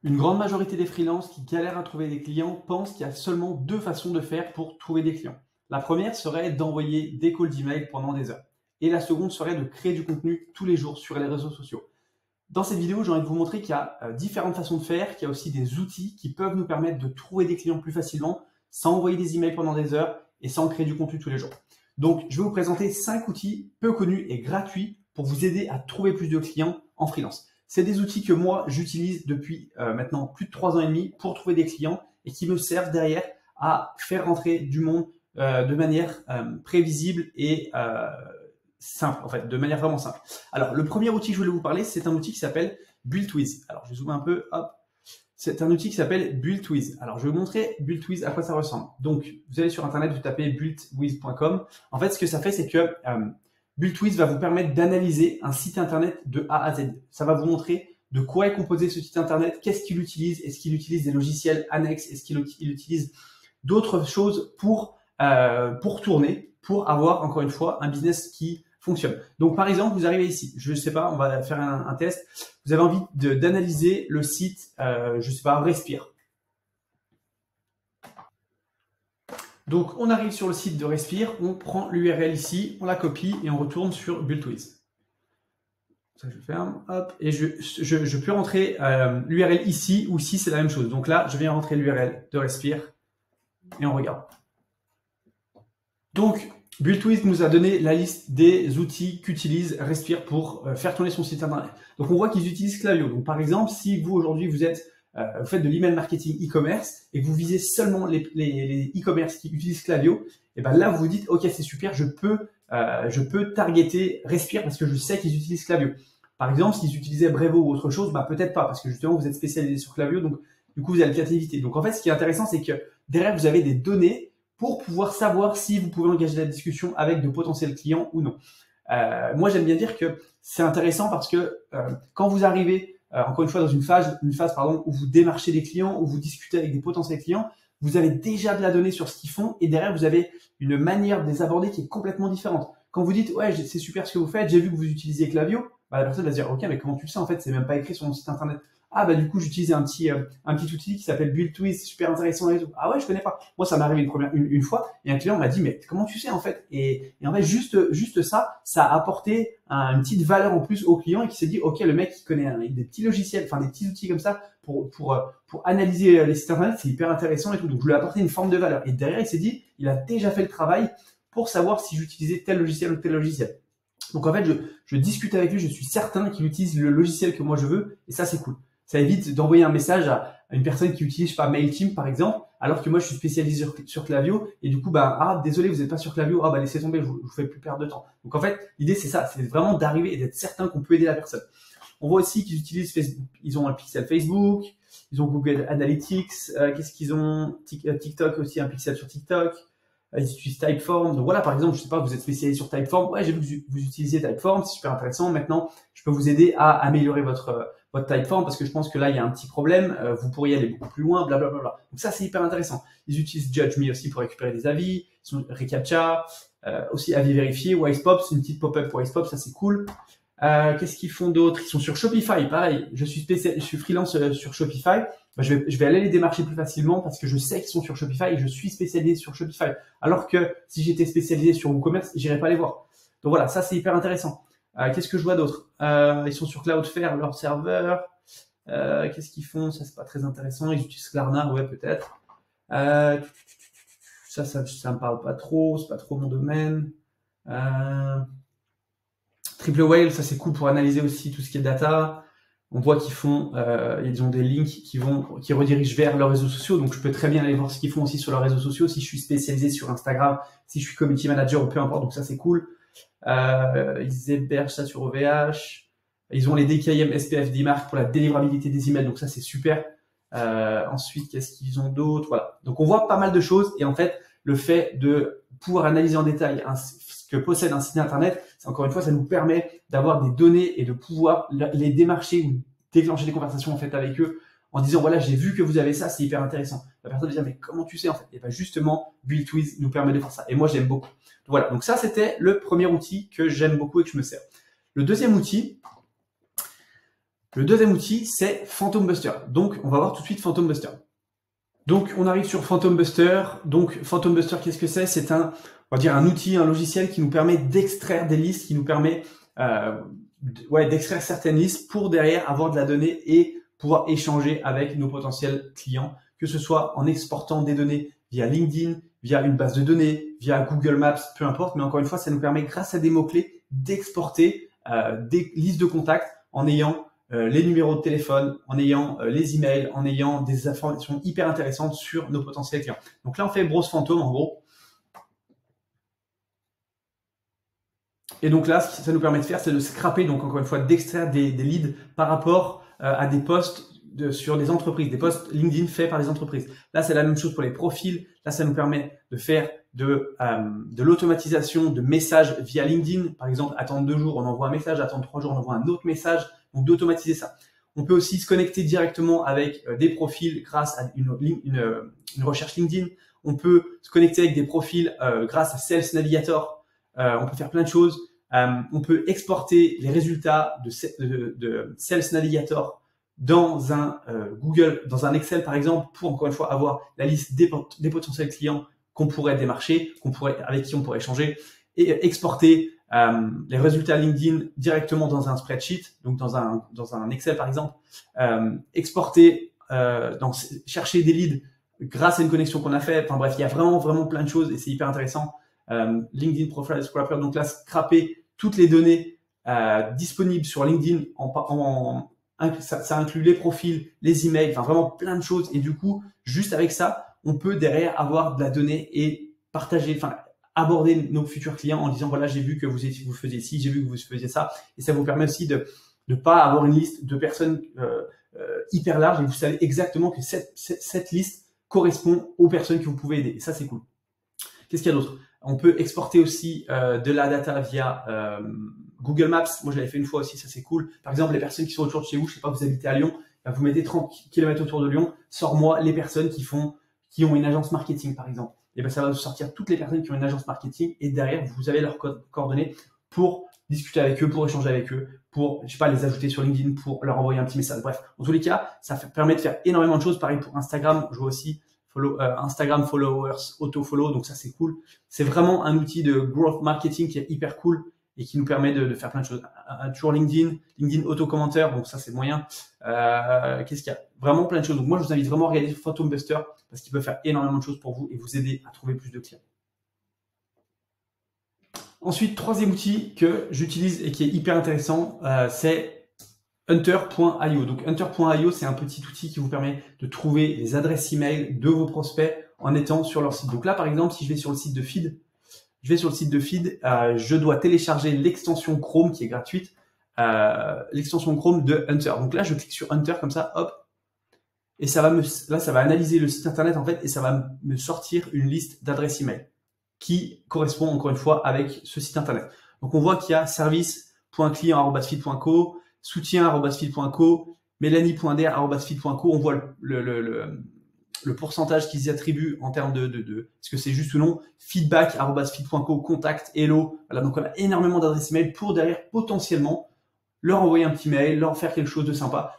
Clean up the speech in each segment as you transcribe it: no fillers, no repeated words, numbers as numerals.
Une grande majorité des freelances qui galèrent à trouver des clients pensent qu'il y a seulement deux façons de faire pour trouver des clients. La première serait d'envoyer des calls d'email pendant des heures. Et la seconde serait de créer du contenu tous les jours sur les réseaux sociaux. Dans cette vidéo, j'ai envie de vous montrer qu'il y a différentes façons de faire, qu'il y a aussi des outils qui peuvent nous permettre de trouver des clients plus facilement sans envoyer des emails pendant des heures et sans créer du contenu tous les jours. Donc, je vais vous présenter 5 outils peu connus et gratuits pour vous aider à trouver plus de clients en freelance. C'est des outils que moi, j'utilise depuis maintenant plus de 3 ans et demi pour trouver des clients et qui me servent derrière à faire rentrer du monde de manière prévisible et simple, en fait, de manière vraiment simple. Alors, le premier outil que je voulais vous parler, c'est un outil qui s'appelle BuildWiz. Alors, je vais zoomer un peu, hop. C'est un outil qui s'appelle BuildWiz. Alors, je vais vous montrer BuildWiz à quoi ça ressemble. Donc, vous allez sur Internet, vous tapez buildwiz.com. En fait, ce que ça fait, c'est que BuildWiz va vous permettre d'analyser un site Internet de A à Z. Ça va vous montrer de quoi est composé ce site Internet, qu'est-ce qu'il utilise, est-ce qu'il utilise des logiciels annexes, est-ce qu'il utilise d'autres choses pour tourner, pour avoir, encore une fois, un business qui fonctionne. Donc, par exemple, vous arrivez ici, je ne sais pas, on va faire un test. Vous avez envie d'analyser le site, je ne sais pas, Respire. Donc, on arrive sur le site de Respire, on prend l'URL ici, on la copie et on retourne sur BuildWiz. Ça, je ferme, hop, et je peux rentrer l'URL ici ou ici, c'est la même chose. Donc là, je viens rentrer l'URL de Respire et on regarde. Donc, BuildWiz nous a donné la liste des outils qu'utilise Respire pour faire tourner son site internet. Donc, on voit qu'ils utilisent Klaviyo. Donc, par exemple, si vous, aujourd'hui, vous faites de l'email marketing e-commerce et que vous visez seulement les e-commerce qui utilisent Klaviyo, et ben là, vous vous dites, OK, c'est super, je peux targeter Respire parce que je sais qu'ils utilisent Klaviyo. Par exemple, s'ils utilisaient Brevo ou autre chose, bah, peut-être pas parce que justement, vous êtes spécialisé sur Klaviyo. Donc, du coup, vous allez peut-être éviter. Donc, en fait, ce qui est intéressant, c'est que derrière, vous avez des données pour pouvoir savoir si vous pouvez engager la discussion avec de potentiels clients ou non. Moi, j'aime bien dire que c'est intéressant parce que quand vous arrivez, encore une fois, dans une phase où vous démarchez des clients, où vous discutez avec des potentiels clients, vous avez déjà de la donnée sur ce qu'ils font et derrière, vous avez une manière de les aborder qui est complètement différente. Quand vous dites, ouais, c'est super ce que vous faites, j'ai vu que vous utilisiez Klaviyo, bah, la personne va se dire, ok, mais comment tu le sais, en fait, c'est même pas écrit sur mon site internet. Ah, bah, du coup, j'utilise un petit outil qui s'appelle BuildWiz, c'est super intéressant et tout. Ah ouais, je connais pas. Moi, ça m'est arrivé une fois, et un client m'a dit, mais comment tu sais, en fait? Et en fait, juste ça a apporté une petite valeur en plus au client et qui s'est dit, ok, le mec, il connaît des petits logiciels, enfin, des petits outils comme ça pour analyser les sites internet, c'est hyper intéressant et tout. Donc, je lui ai apporté une forme de valeur. Et derrière, il s'est dit, il a déjà fait le travail pour savoir si j'utilisais tel logiciel ou tel logiciel. Donc, en fait, je discute avec lui, je suis certain qu'il utilise le logiciel que moi je veux, et ça, c'est cool. Ça évite d'envoyer un message à une personne qui utilise, je sais pas, MailChimp par exemple, alors que moi je suis spécialisé sur Klaviyo et du coup, bah, ah, désolé, vous n'êtes pas sur Klaviyo, ah, bah, laissez tomber, je vous fais plus perdre de temps. Donc en fait, l'idée c'est ça, c'est vraiment d'arriver et d'être certain qu'on peut aider la personne. On voit aussi qu'ils utilisent Facebook, ils ont un pixel Facebook, ils ont Google Analytics, qu'est-ce qu'ils ont, TikTok aussi, un pixel sur TikTok. Ils utilisent Typeform. Donc voilà, par exemple, je sais pas, vous êtes spécialisé sur Typeform. Ouais, j'ai vu que vous utilisiez Typeform, c'est super intéressant. Maintenant, je peux vous aider à améliorer votre Typeform parce que je pense que là, il y a un petit problème. Vous pourriez aller beaucoup plus loin, blablabla. Donc ça, c'est hyper intéressant. Ils utilisent JudgeMe aussi pour récupérer des avis. Ils ont ReCAPTCHA, aussi avis vérifiés. Wisepop, c'est une petite pop-up Wisepop, ça c'est cool. Qu'est-ce qu'ils font d'autre? Ils sont sur Shopify, pareil. Je suis freelance sur Shopify. Bah, je vais aller les démarcher plus facilement parce que je sais qu'ils sont sur Shopify et je suis spécialisé sur Shopify. Alors que si j'étais spécialisé sur WooCommerce, j'irais pas les voir. Donc voilà, ça c'est hyper intéressant. Qu'est-ce que je vois d'autre? Ils sont sur Cloudflare, leur serveur. Qu'est-ce qu'ils font? Ça c'est pas très intéressant. Ils utilisent Klarna, ouais peut-être. Ça me parle pas trop. C'est pas trop mon domaine. Triple Whale, ça c'est cool pour analyser aussi tout ce qui est data. On voit qu'ils font, ils ont des links qui redirigent vers leurs réseaux sociaux. Donc je peux très bien aller voir ce qu'ils font aussi sur leurs réseaux sociaux. Si je suis spécialisé sur Instagram, si je suis community manager ou peu importe. Donc ça c'est cool. Ils hébergent ça sur OVH. Ils ont les DKIM SPF d'Imark pour la délivrabilité des emails. Donc ça c'est super. Ensuite, qu'est-ce qu'ils ont d'autre? Voilà. Donc on voit pas mal de choses. Et en fait, le fait de pouvoir analyser en détail ce que possède un site internet, c'est encore une fois, ça nous permet d'avoir des données et de pouvoir les démarcher ou déclencher des conversations en fait avec eux en disant voilà, j'ai vu que vous avez ça, c'est hyper intéressant. La personne va dire mais comment tu sais en fait? Et bien justement, BuildWiz nous permet de faire ça. Et moi j'aime beaucoup. Voilà, donc ça c'était le premier outil que j'aime beaucoup et que je me sers. Le deuxième outil, Le deuxième outil, c'est Phantom Buster. Donc, on va voir tout de suite Phantom Buster. Donc, on arrive sur Phantom Buster. Donc, Phantom Buster, qu'est-ce que c'est? C'est on va dire un outil, un logiciel qui nous permet d'extraire des listes, qui nous permet d'extraire certaines listes pour derrière avoir de la donnée et pouvoir échanger avec nos potentiels clients, que ce soit en exportant des données via LinkedIn, via une base de données, via Google Maps, peu importe. Mais encore une fois, ça nous permet, grâce à des mots-clés, d'exporter des listes de contacts en ayant les numéros de téléphone, en ayant les emails, en ayant des informations hyper intéressantes sur nos potentiels clients. Donc là, on fait Browse Phantom en gros. Et donc là, ce que ça nous permet de faire, c'est de scraper, donc encore une fois, d'extraire des leads par rapport à des posts sur des entreprises, des posts LinkedIn faits par des entreprises. Là, c'est la même chose pour les profils. Là, ça nous permet de faire de l'automatisation de messages via LinkedIn. Par exemple, attendre 2 jours, on envoie un message, attendre 3 jours, on envoie un autre message. Donc, d'automatiser ça. On peut aussi se connecter directement avec des profils grâce à une recherche LinkedIn. On peut se connecter avec des profils grâce à Sales Navigator. On peut faire plein de choses. On peut exporter les résultats de Sales Navigator dans un Google, dans un Excel par exemple, pour encore une fois avoir la liste des potentiels clients qu'on pourrait démarcher, avec qui on pourrait échanger, et exporter les résultats LinkedIn directement dans un spreadsheet, donc dans un Excel par exemple, exporter, donc chercher des leads grâce à une connexion qu'on a fait. Enfin bref, il y a vraiment plein de choses et c'est hyper intéressant. LinkedIn Profile Scrapper, donc là, scraper toutes les données disponibles sur LinkedIn ça inclut les profils, les emails, enfin vraiment plein de choses. Et du coup, juste avec ça, on peut derrière avoir de la donnée et partager, enfin aborder nos futurs clients en disant voilà, j'ai vu que vous faisiez ci, j'ai vu que vous faisiez ça. Et ça vous permet aussi de ne pas avoir une liste de personnes hyper large et vous savez exactement que cette liste correspond aux personnes que vous pouvez aider. Et ça, c'est cool. Qu'est-ce qu'il y a d'autre? On peut exporter aussi de la data via Google Maps. Moi, je l'avais fait une fois aussi, ça c'est cool. Par exemple, les personnes qui sont autour de chez vous, je sais pas, vous habitez à Lyon, vous mettez 30 km autour de Lyon, sors-moi les personnes qui ont une agence marketing, par exemple. Et ben ça va vous sortir toutes les personnes qui ont une agence marketing et derrière, vous avez leurs coordonnées pour discuter avec eux, pour échanger avec eux, pour, je sais pas, les ajouter sur LinkedIn, pour leur envoyer un petit message. Bref, en tous les cas, ça permet de faire énormément de choses. Pareil pour Instagram, je vois aussi Instagram followers, auto-follow, donc ça c'est cool. C'est vraiment un outil de growth marketing qui est hyper cool et qui nous permet de faire plein de choses. Toujours LinkedIn auto-commentaire, donc ça c'est moyen. Qu'est-ce qu'il y a? Vraiment plein de choses. Donc moi je vous invite vraiment à regarder Phantom Buster parce qu'il peut faire énormément de choses pour vous et vous aider à trouver plus de clients. Ensuite, troisième outil que j'utilise et qui est hyper intéressant, c'est Hunter.io. Donc Hunter.io, c'est un petit outil qui vous permet de trouver les adresses email de vos prospects en étant sur leur site. Donc là, par exemple, si je vais sur le site de Feed, je dois télécharger l'extension Chrome qui est gratuite, l'extension Chrome de Hunter. Donc là, je clique sur Hunter comme ça, hop, et ça va analyser le site internet en fait, et ça va me sortir une liste d'adresses email qui correspond encore une fois avec ce site internet. Donc on voit qu'il y a service.client@feed.co, soutien@feed.co, mélanie.der@feed.co. On voit le pourcentage qu'ils y attribuent en termes de est-ce que c'est juste ou non, feedback@feed.co, contact, hello. Voilà, donc on a énormément d'adresses email pour derrière potentiellement leur envoyer un petit mail, leur faire quelque chose de sympa.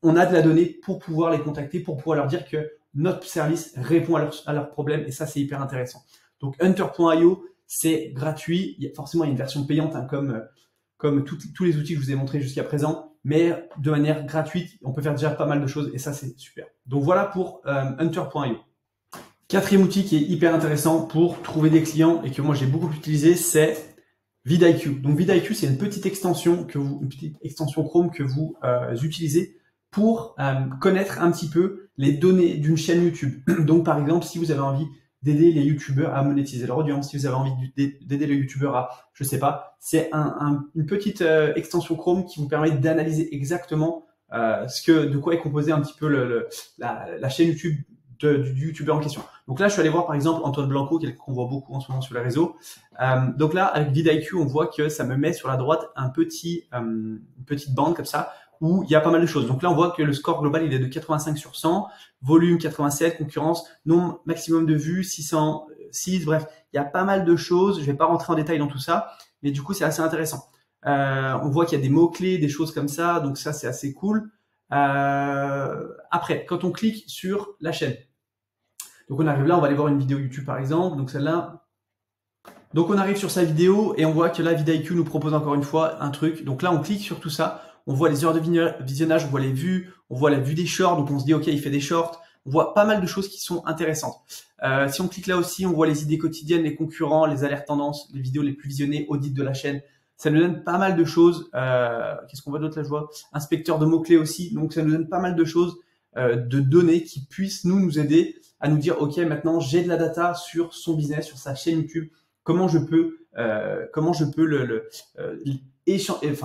On a de la donnée pour pouvoir les contacter, pour pouvoir leur dire que notre service répond à leurs problèmes et ça c'est hyper intéressant. Donc Hunter.io, c'est gratuit. Forcément, il y a une version payante, hein, comme tous les outils que je vous ai montrés jusqu'à présent, mais de manière gratuite, on peut faire déjà pas mal de choses et ça, c'est super. Donc voilà pour Hunter.io. Quatrième outil qui est hyper intéressant pour trouver des clients et que moi j'ai beaucoup utilisé, c'est vidIQ. Donc vidIQ, c'est une petite extension Chrome que vous utilisez pour connaître un petit peu les données d'une chaîne YouTube. Donc par exemple, si vous avez envie d'aider les youtubeurs à monétiser leur audience, si vous avez envie d'aider les youtubeurs à, je sais pas, c'est une petite extension Chrome qui vous permet d'analyser exactement de quoi est composé un petit peu la chaîne YouTube du youtubeur en question. Donc là, je suis allé voir par exemple Antoine Blanco, quelqu'un qu'on voit beaucoup en ce moment sur les réseaux. Donc là, avec vidIQ, on voit que ça me met sur la droite une petite bande comme ça, où il y a pas mal de choses. Donc là, on voit que le score global, il est de 85 sur 100, volume 87, concurrence, nombre maximum de vues, 606, bref, il y a pas mal de choses. Je vais pas rentrer en détail dans tout ça, mais du coup, c'est assez intéressant. On voit qu'il y a des mots-clés, des choses comme ça, donc ça c'est assez cool. Après, quand on clique sur la chaîne, donc on arrive là, on va aller voir une vidéo YouTube par exemple, donc celle-là. Donc on arrive sur sa vidéo et on voit que là vidIQ nous propose encore une fois un truc. Donc là on clique sur tout ça, on voit les heures de visionnage, on voit les vues, on voit la vue des shorts, donc on se dit ok il fait des shorts. On voit pas mal de choses qui sont intéressantes. Si on clique là aussi, on voit les idées quotidiennes, les concurrents, les alertes tendances, les vidéos les plus visionnées, audits de la chaîne. Ça nous donne pas mal de choses. Qu'est-ce qu'on voit d'autre là, je vois inspecteur de mots-clés aussi. Donc ça nous donne pas mal de choses, de données qui puissent nous aider à nous dire ok maintenant j'ai de la data sur son business, sur sa chaîne YouTube. Comment je peux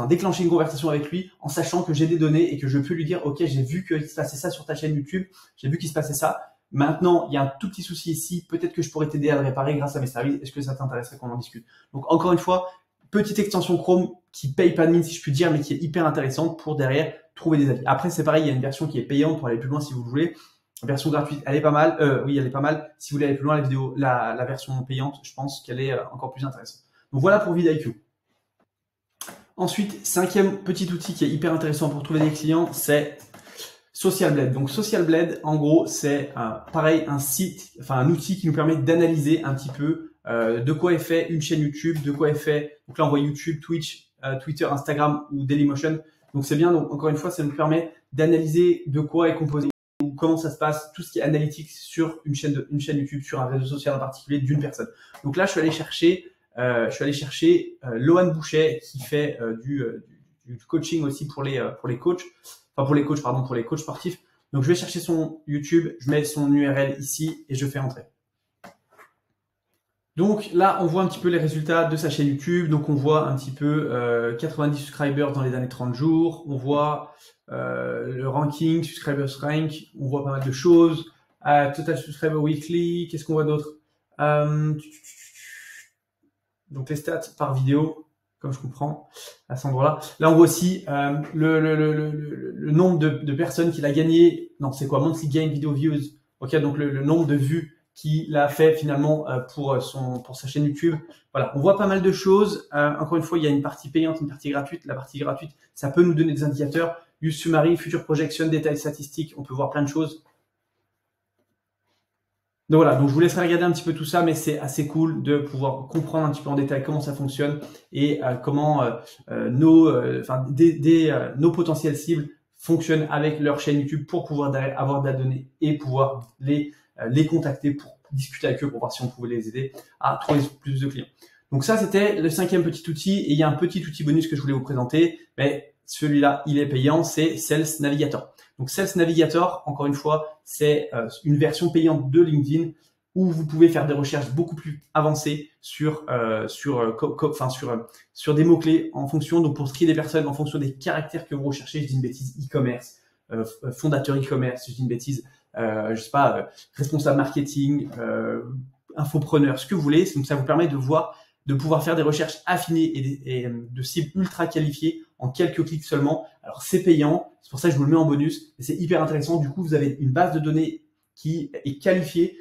déclencher une conversation avec lui en sachant que j'ai des données et que je peux lui dire ok j'ai vu qu'il se passait ça sur ta chaîne YouTube, j'ai vu qu'il se passait ça. Maintenant il y a un tout petit souci ici, peut-être que je pourrais t'aider à le réparer grâce à mes services. Est-ce que ça t'intéresserait qu'on en discute? Donc encore une fois, petite extension Chrome qui paye pas de mine si je puis dire, mais qui est hyper intéressante pour derrière trouver des avis. Après c'est pareil, il y a une version qui est payante pour aller plus loin si vous voulez. La version gratuite, elle est pas mal. Oui, elle est pas mal. Si vous voulez aller plus loin, la version payante, je pense qu'elle est encore plus intéressante. Donc voilà pour vidIQ. Ensuite, cinquième petit outil qui est hyper intéressant pour trouver des clients, c'est Social Blade. Donc Social Blade, en gros, c'est pareil un outil qui nous permet d'analyser un petit peu de quoi est fait une chaîne YouTube, de quoi est fait. Donc là, on voit YouTube, Twitch, Twitter, Instagram ou Dailymotion. Donc c'est bien. Donc encore une fois, ça nous permet d'analyser de quoi est composé ou comment ça se passe, tout ce qui est analytique sur une chaîne YouTube, sur un réseau social en particulier d'une personne. Donc là, je suis allé chercher Lohan Boucher qui fait du coaching aussi pour les coachs, enfin pour les coachs sportifs. Donc je vais chercher son YouTube, je mets son URL ici et je fais entrer. Donc là, on voit un petit peu les résultats de sa chaîne YouTube. Donc on voit un petit peu 90 subscribers dans les derniers 30 jours. On voit le ranking, subscribers rank. On voit pas mal de choses. Total subscriber weekly. Qu'est-ce qu'on voit d'autre? Donc les stats par vidéo, comme je comprends à cet endroit-là. Là, on voit aussi le nombre de personnes qu'il a gagné. Non, c'est quoi? Monthly gain video views. Ok, donc le nombre de vues qu'il a fait finalement pour sa chaîne YouTube. Voilà, on voit pas mal de choses. Encore une fois, il y a une partie payante, une partie gratuite. La partie gratuite, ça peut nous donner des indicateurs. Use summary, future projection, détails statistiques. On peut voir plein de choses. Donc voilà, donc je vous laisserai regarder un petit peu tout ça, mais c'est assez cool de pouvoir comprendre un petit peu en détail comment ça fonctionne et comment nos potentiels cibles fonctionnent avec leur chaîne YouTube pour pouvoir avoir de la donnée et pouvoir les contacter pour discuter avec eux pour voir si on pouvait les aider à trouver plus de clients. Donc ça, c'était le cinquième petit outil et il y a un petit outil bonus que je voulais vous présenter, mais celui-là, il est payant, c'est Sales Navigator. Donc Sales Navigator, encore une fois, c'est une version payante de LinkedIn où vous pouvez faire des recherches beaucoup plus avancées sur des mots-clés en fonction, donc pour trier des personnes en fonction des caractères que vous recherchez. Je dis une bêtise, e-commerce, fondateur e-commerce, je dis une bêtise, responsable marketing, infopreneur, ce que vous voulez. Donc ça vous permet de pouvoir faire des recherches affinées et de cibles ultra qualifiées en quelques clics seulement. Alors c'est payant, c'est pour ça que je vous le mets en bonus, et c'est hyper intéressant. Du coup, vous avez une base de données qui est qualifiée